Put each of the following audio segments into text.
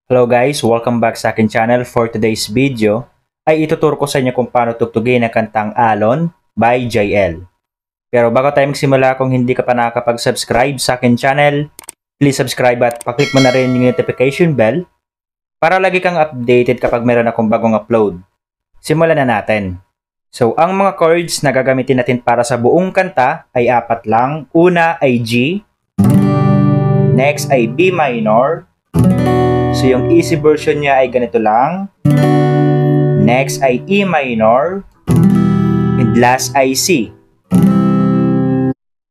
Hello guys, welcome back sa akin channel. For today's video ay ituturo ko sa inyo kung paano tugtugin ang kantang Alon by JL. Pero bago tayo magsimula, kung hindi ka pa nakakapag-subscribe sa akin channel, please subscribe at paklik mo na rin yung notification bell para lagi kang updated kapag meron akong bagong upload. Simulan na natin. So, ang mga chords na gagamitin natin para sa buong kanta ay apat lang. Una ay G, next ay B minor. So, yung easy version niya ay ganito lang. Next ay E minor. And last ay C.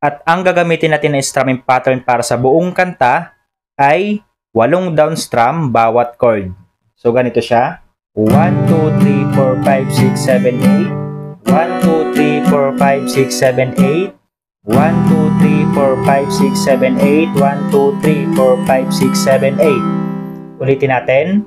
At ang gagamitin natin na strumming pattern para sa buong kanta ay 8 down strum bawat chord. So, ganito siya. 1, 2, 3, 4, 5, 6, 7, 8. 1, 2, 3, 4, 5, 6, 7, 8. 1, 2, 3, 4, 5, 6, 7, 8. 1, 2, 3, 4, 5, 6, 7, 8. Ulitin natin.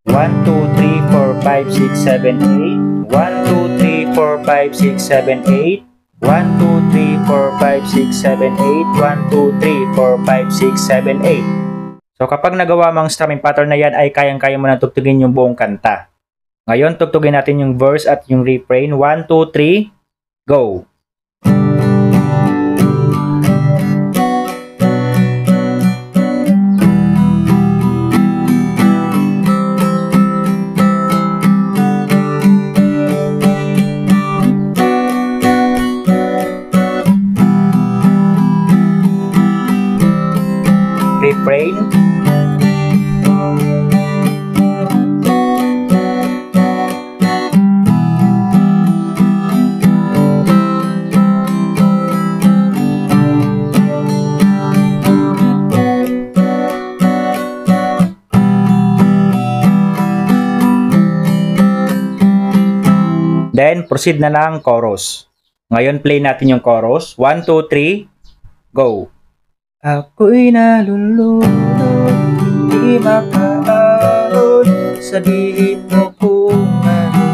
1, 2, 3, 4, 5, 6, 7, 8. 1, 2, 3, 4, 5, 6, 7, 8. 1, 2, 3, 4, 5, 6, 7, 8. 1, 2, 3, 4, 5, 6, 7, 8. So kapag nagawa mo ang strumming pattern na yan ay kayang-kaya mo na tugtugin yung buong kanta. Ngayon tugtugin natin yung verse at yung refrain. 1, 2, 3, go! Refrain. Then, proceed na lang chorus. Ngayon, play natin yung chorus. 1, 2, 3, go! Ako'y nalulunod, di makaalon, sabihin mo kung ano.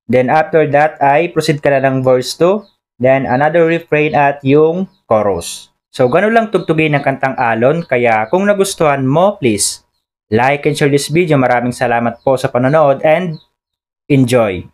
Then after that ay proceed ka na ng verse 2, then another refrain at yung chorus. So, ganun lang tugtugin ng kantang Alon. Kaya, kung nagustuhan mo, please like and share this video. Maraming salamat po sa panonood and enjoy!